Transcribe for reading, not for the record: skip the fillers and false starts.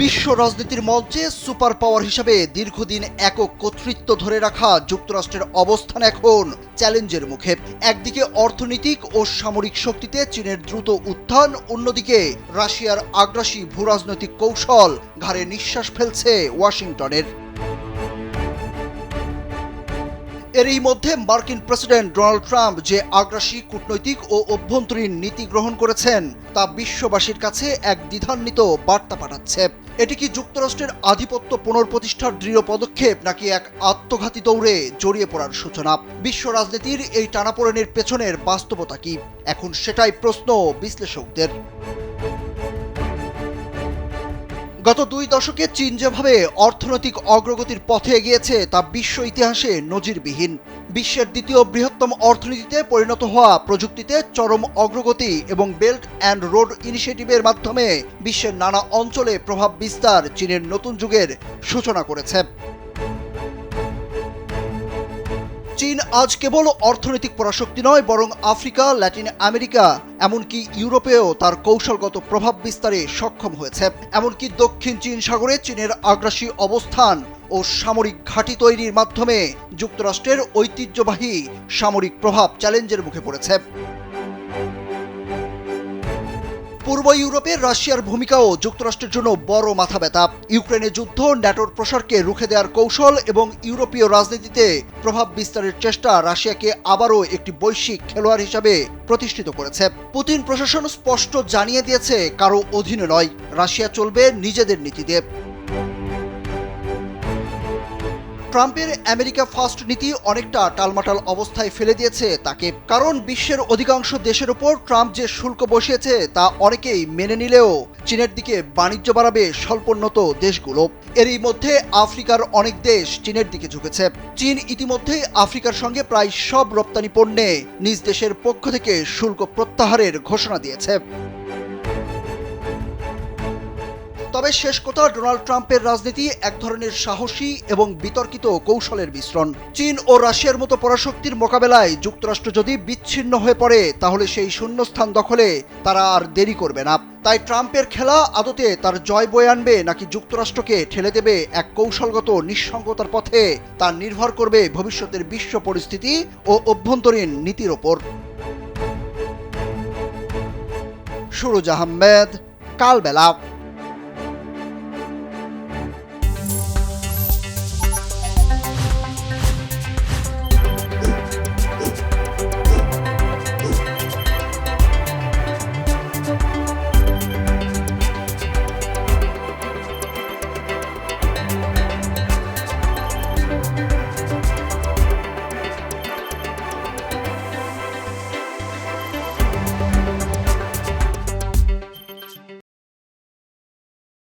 বিশ্ব রাজনীতির মঞ্চে সুপার পাওয়ার হিসেবে দীর্ঘদিন একক কর্তৃত্ব ধরে রাখা যুক্তরাষ্ট্রের অবস্থান এখন চ্যালেঞ্জের মুখে। একদিকে অর্থনৈতিক ও সামরিক শক্তিতে চীনের দ্রুত উত্থান, অন্যদিকে রাশিয়ার আগ্রাসী ভূরাজনৈতিক কৌশল ঘাড়ে নিঃশ্বাস ফেলছে ওয়াশিংটনের। এরই মধ্যে মার্কিন প্রেসিডেন্ট ডোনাল্ড ট্রাম্প যে আগ্রাসী কূটনৈতিক ও অভ্যন্তরীণ নীতি গ্রহণ করেছেন তা বিশ্ববাসীর কাছে এক দ্বিধান্বিত বার্তা পাঠাচ্ছে। এটি কি যুক্তরাষ্ট্রের আধিপত্য পুনঃপ্রতিষ্ঠার দৃঢ় পদক্ষেপ, নাকি এক আত্মঘাতী দৌড়ে জড়িয়ে পড়ার সূচনা? বিশ্ব রাজনীতির এই টানাপোড়েনের পেছনের বাস্তবতা কি? এখন সেটাই প্রশ্ন বিশ্লেষকদের। গত 2 দশকে চীন যেভাবে অর্থনৈতিক অগ্রগতির পথে এগিয়েছে তা বিশ্ব ইতিহাসে নজিরবিহীন। বিশ্বের দ্বিতীয় বৃহত্তম অর্থনীতিতে পরিণত হওয়া, প্রযুক্তিতে চরম অগ্রগতি এবং বেল্ট অ্যান্ড রোড ইনিশিয়েটিভের মাধ্যমে বিশ্বের নানা অঞ্চলে প্রভাব বিস্তার চীনের নতুন যুগের সূচনা করেছে। চীন আজ কেবল অর্থনৈতিক পরাশক্তি নয়, বরং আফ্রিকা, ল্যাটিন আমেরিকা, এমনকি ইউরোপেও তার কৌশলগত প্রভাব বিস্তারে সক্ষম হয়েছে। এমনকি দক্ষিণ চীন সাগরে চীনের আগ্রাসী অবস্থান ও সামরিক ঘাঁটি তৈরির মাধ্যমে যুক্তরাষ্ট্রের ঐতিহ্যবাহী সামরিক প্রভাব চ্যালেঞ্জের মুখে পড়েছে। পূর্ব ইউরোপের রাশিয়ার ভূমিকাও যুক্তরাষ্ট্রের জন্য বড় মাথাব্যথা। ইউক্রেনের যুদ্ধ, ন্যাটোর প্রসারকে রুখে দেওয়ার কৌশল এবং ইউরোপীয় রাজনীতিতে প্রভাব বিস্তারের চেষ্টা রাশিয়াকে আবারও একটি বৈশ্বিক খেলোয়াড় হিসাবে প্রতিষ্ঠিত করেছে। পুতিন প্রশাসন স্পষ্ট জানিয়ে দিয়েছে, কারো অধীনে নয়, রাশিয়া চলবে নিজেদের নীতিতে। ট্রাম্পের আমেরিকা ফার্স্ট নীতি অনেকটা টালমাটাল অবস্থায় ফেলে দিয়েছে তাকে। কারণ বিশ্বের অধিকাংশ দেশের ওপর ট্রাম্প যে শুল্ক বসিয়েছে তা অনেকেই মেনে নিলেও চীনের দিকে বাণিজ্য বাড়াবে স্বল্পোন্নত দেশগুলো। এরই মধ্যে আফ্রিকার অনেক দেশ চীনের দিকে ঝুঁকেছে। চীন ইতিমধ্যেই আফ্রিকার সঙ্গে প্রায় সব রপ্তানি পণ্যে নিজ দেশের পক্ষ থেকে শুল্ক প্রত্যাহারের ঘোষণা দিয়েছে। তবে শেষ কথা, ডোনাল্ড ট্রাম্পের রাজনীতি এক ধরনের সাহসী এবং বিতর্কিত কৌশলের মিশ্রণ। চীন ও রাশিয়ার মতো পরাশক্তির মোকাবেলায় যুক্তরাষ্ট্র যদি বিচ্ছিন্ন হয়ে পড়ে, তাহলে সেই শূন্যস্থান দখলে তারা আর দেরি করবে না। তাই ট্রাম্পের খেলা আদতে তার জয় বয়ে আনবে, নাকি যুক্তরাষ্ট্রকে ঠেলে দেবে এক কৌশলগত নিঃসঙ্গতার পথে, তা নির্ভর করবে ভবিষ্যতের বিশ্ব পরিস্থিতি ও অভ্যন্তরীণ নীতির ওপর। সুরজ আহমেদ, কালবেলা।